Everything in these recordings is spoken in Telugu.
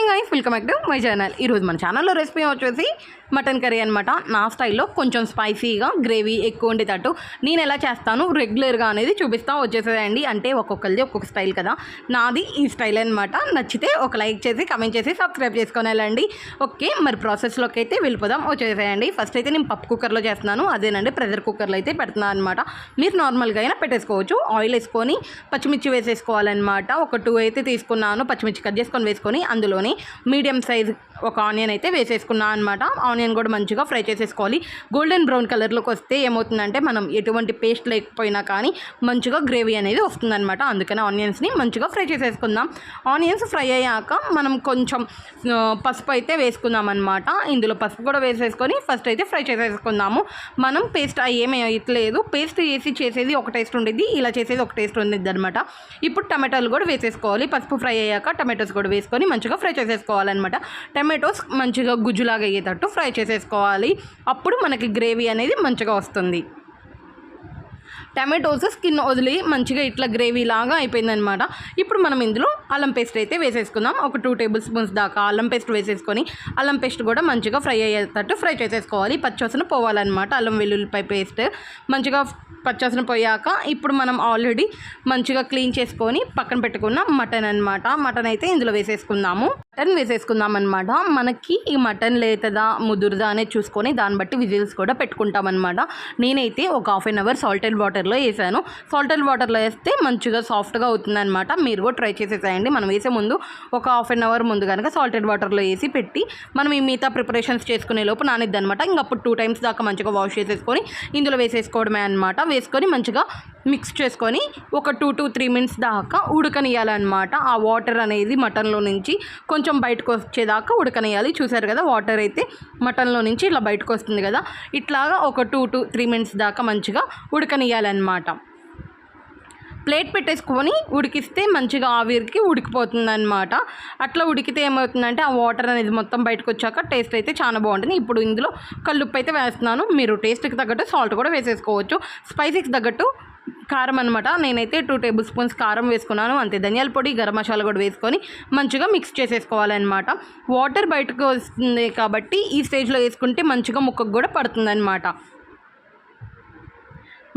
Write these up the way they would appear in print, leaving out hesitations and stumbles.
Hi guys, welcome back to my channel. ఈరోజు మన ఛానల్లో రెసిపీ వచ్చేసి మటన్ కర్రీ అనమాట. నా స్టైల్లో కొంచెం స్పైసీగా గ్రేవీ ఎక్కువ ఉండేటట్టు నేను ఎలా చేస్తాను రెగ్యులర్గా అనేది చూపిస్తూ వచ్చేసేదండి. అంటే ఒక్కొక్కరిది ఒక్కొక్క స్టైల్ కదా, నాది ఈ స్టైల్ అనమాట. నచ్చితే ఒక లైక్ చేసి కమెంట్ చేసి సబ్స్క్రైబ్ చేసుకొని వెళ్ళండి. ఓకే, మరి ప్రాసెస్లోకి అయితే వెళ్ళిపోదాం. వచ్చేసేయండి. ఫస్ట్ అయితే నేను పప్పు కుక్కర్లో చేస్తున్నాను, అదేనండి ప్రెషర్ కుక్కర్లో అయితే పెడుతున్నాను అనమాట. మీరు నార్మల్గా అయినా పెట్టేసుకోవచ్చు. ఆయిల్ వేసుకొని పచ్చిమిర్చి వేసేసుకోవాలన్నమాట. ఒక 2 అయితే తీసుకున్నాను. పచ్చిమిర్చి కట్ చేసుకొని వేసుకొని అందులోని మీడియం సైజ్ ఒక ఆనియన్ అయితే వేసేసుకున్నాను అనమాట. ఆనియన్ కూడా మంచిగా ఫ్రై చేసేసుకోవాలి. గోల్డెన్ బ్రౌన్ కలర్లోకి వస్తే ఏమవుతుందంటే మనం ఎటువంటి పేస్ట్ లేకపోయినా కానీ మంచిగా గ్రేవీ అనేది వస్తుందన్నమాట. అందుకని ఆనియన్స్ని మంచిగా ఫ్రై చేసేసుకుందాం. ఆనియన్స్ ఫ్రై అయ్యాక మనం కొంచెం పసుపు అయితే వేసుకుందాం అనమాట. ఇందులో పసుపు కూడా వేసేసుకొని ఫస్ట్ అయితే ఫ్రై చేసేసుకుందాము. మనం పేస్ట్ ఏమీ వేయట్లేదు. పేస్ట్ వేసి చేసేది ఒక టేస్ట్ ఉండేది, ఇలా చేసేది ఒక టేస్ట్ ఉండేది అనమాట. ఇప్పుడు టమాటాలు కూడా వేసేసుకోవాలి. పసుపు ఫ్రై అయ్యాక టమాటోస్ కూడా వేసుకొని మంచిగా ఫ్రై చేసేసుకోవాలన్నమాట. టమాటోస్ మంచిగా గుజ్జులాగా అయ్యేటట్టు ఫ్రై చేసేసుకోవాలి. అప్పుడు మనకి గ్రేవీ అనేది మంచిగా వస్తుంది. టమాటోస్ స్కిన్ వదిలి మంచిగా ఇట్లా గ్రేవీ లాగా అయిపోయిందనమాట. ఇప్పుడు మనం ఇందులో అల్లం పేస్ట్ అయితే వేసేసుకుందాం. ఒక 2 టేబుల్ స్పూన్స్ దాకా అల్లం పేస్ట్ వేసేసుకొని అల్లం పేస్ట్ కూడా మంచిగా ఫ్రై అయ్యేటట్టు ఫ్రై చేసేసుకోవాలి. పచ్చివాసన పోవాలన్నమాట. అల్లం వెల్లుల్లిపాయ పేస్ట్ మంచిగా పచ్చివాసన పోయాక ఇప్పుడు మనం ఆల్రెడీ మంచిగా క్లీన్ చేసుకొని పక్కన పెట్టుకున్న మటన్ అనమాట. మటన్ అయితే ఇందులో వేసేసుకుందాము. మటన్ వేసేసుకుందాం అనమాట. మనకి ఈ మటన్ లేతదా ముదురుదా అనేది చూసుకొని దాన్ని బట్టి విజిల్స్ కూడా పెట్టుకుంటాం అనమాట. నేనైతే ఒక 1/2 అవర్ సాల్టెడ్ వాటర్లో వేసాను. సాల్టెడ్ వాటర్లో వేస్తే మంచిగా సాఫ్ట్గా అవుతుందన్నమాట. మీరు కూడా ట్రై చేసేసేయండి. మనం వేసే ముందు ఒక 1/2 అవర్ ముందు కనుక సాల్టెడ్ వాటర్లో వేసి పెట్టి మనం ఈ మిగతా ప్రిపరేషన్స్ చేసుకునే లోపు నానిద్ది అనమాట. ఇంకప్పుడు 2 టైమ్స్ దాకా మంచిగా వాష్ చేసేసుకొని ఇందులో వేసేసుకోవడమే అనమాట. వేసుకొని మంచిగా మిక్స్ చేసుకొని ఒక 2 to 3 మినిట్స్ దాకా ఉడకనియాలన్నమాట. ఆ వాటర్ అనేది మటన్లో నుంచి కొంచెం బయటకు వచ్చేదాకా ఉడకనియాలి. చూసారు కదా, వాటర్ అయితే మటన్లో నుంచి ఇలా బయటకు వస్తుంది కదా, ఇట్లాగా ఒక 2 to 3 మినిట్స్ దాకా మంచిగా ఉడకనియాలన్నమాట. ప్లేట్ పెట్టేసుకొని ఉడికిస్తే మంచిగా ఆవిరికి ఉడికిపోతుందన్నమాట. అట్లా ఉడికితే ఏమవుతుందంటే ఆ వాటర్ అనేది మొత్తం బయటకు వచ్చాక టేస్ట్ అయితే చాలా బాగుంటుంది. ఇప్పుడు ఇందులో కల్లుప్పు అయితే వేస్తున్నాను. మీరు టేస్ట్కి తగ్గట్టు సాల్ట్ కూడా వేసేసుకోవచ్చు. స్పైసీకి తగ్గట్టు కారం అనమాట. నేనైతే 2 టేబుల్ స్పూన్స్ కారం వేసుకున్నాను. అంతే, ధనియాల పొడి గరం మసాలా కూడా వేసుకొని మంచిగా మిక్స్ చేసేసుకోవాలన్నమాట. వాటర్ బయటకు వస్తుంది కాబట్టి ఈ స్టేజ్లో వేసుకుంటే మంచిగా ముక్కకు కూడా పడుతుందన్నమాట.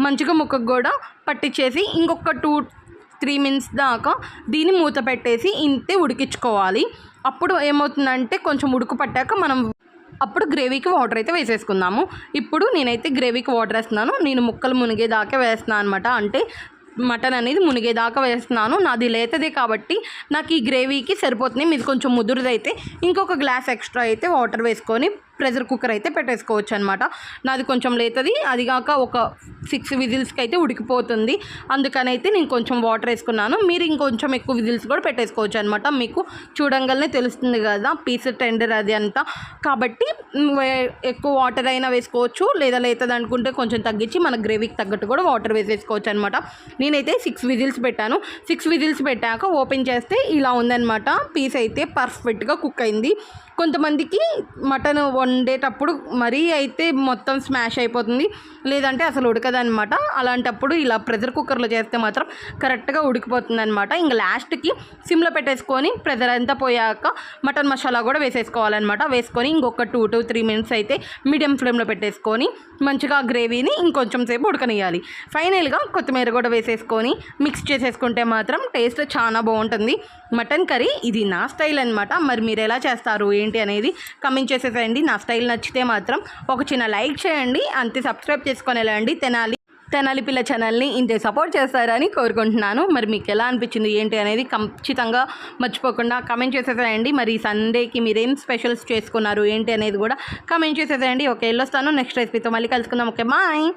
మంచిగా ముక్కకు కూడా పట్టించేసి ఇంకొక 2-3 మినిట్స్ దాకా దీన్ని మూత పెట్టేసి ఇంతే ఉడికించుకోవాలి. అప్పుడు ఏమవుతుందంటే కొంచెం ఉడుకు పట్టాక మనం అప్పుడు గ్రేవీకి వాటర్ అయితే వేసేసుకుందాము. ఇప్పుడు నేనైతే గ్రేవీకి వాటర్ వేస్తున్నాను. నేను ముక్కలు మునిగేదాకా వేస్తున్నాను అనమాట. అంటే మటన్ అనేది మునిగేదాకా వేస్తున్నాను. నాది లేతదే కాబట్టి నాకు ఈ గ్రేవీకి సరిపోతుంది. మీది కొంచెం ముదురుదైతే ఇంకొక గ్లాస్ ఎక్స్ట్రా అయితే వాటర్ వేసుకొని ప్రెషర్ కుక్కర్ అయితే పెట్టేసుకోవచ్చు అనమాట. నాది కొంచెం లేతది, అదిగాక ఒక 6 విజిల్స్కి అయితే ఉడికిపోతుంది. అందుకని అయితే నేను కొంచెం వాటర్ వేసుకున్నాను. మీరు ఇంకొంచెం ఎక్కువ విజిల్స్ కూడా పెట్టేసుకోవచ్చు అనమాట. మీకు చూడంగానే తెలుస్తుంది కదా పీస్ టెండర్ అది అంతా. కాబట్టి ఎక్కువ వాటర్ అయినా వేసుకోవచ్చు, లేదా లేతది అనుకుంటే కొంచెం తగ్గించి మన గ్రేవీకి తగ్గట్టు కూడా వాటర్ వేసేసుకోవచ్చు అనమాట. నేనైతే 6 విజిల్స్ పెట్టాను. 6 విజిల్స్ పెట్టాక ఓపెన్ చేస్తే ఇలా ఉందన్నమాట. పీస్ అయితే పర్ఫెక్ట్గా కుక్ అయింది. కొంతమందికి మటన్ వండేటప్పుడు మరీ అయితే మొత్తం స్మాష్ అయిపోతుంది, లేదంటే అసలు ఉడకదనమాట. అలాంటప్పుడు ఇలా ప్రెషర్ కుక్కర్లో చేస్తే మాత్రం కరెక్ట్గా ఉడికిపోతుంది అనమాట. ఇంకా లాస్ట్కి సిమ్లో పెట్టేసుకొని ప్రెషర్ అంతా పోయాక మటన్ మసాలా కూడా వేసేసుకోవాలన్నమాట. వేసుకొని ఇంకొక 2 to 3 మినిట్స్ అయితే మీడియం ఫ్లేమ్లో పెట్టేసుకొని మంచిగా గ్రేవీని ఇంకొంచెం సేపు ఉడకనియాలి. ఫైనల్గా కొత్తిమీర కూడా వేసేసుకొని మిక్స్ చేసేసుకుంటే మాత్రం టేస్ట్ చాలా బాగుంటుంది మటన్ కర్రీ. ఇది నా స్టైల్ అనమాట. మరి మీరు ఎలా చేస్తారు ఏంటి అనేది కమెంట్ చేసేసేయండి. నా స్టైల్ నచ్చితే మాత్రం ఒక చిన్న లైక్ చేయండి. అంతే, సబ్స్క్రైబ్ చేసుకొని వెళ్ళండి. తెనాలి పిల్ల ఛానల్ని ఇంతే సపోర్ట్ చేస్తారని కోరుకుంటున్నాను. మరి మీకు ఎలా అనిపించింది ఏంటి అనేది ఖచ్చితంగా మర్చిపోకుండా కమెంట్ చేసేసేయండి. మరి సండేకి మీరేం స్పెషల్స్ చేసుకున్నారు ఏంటి అనేది కూడా కమెంట్ చేసేసేయండి. ఓకే, వెళ్ళొస్తాను. నెక్స్ట్ రెసిపీతో మళ్ళీ కలుసుకుందాం. Okay, bye.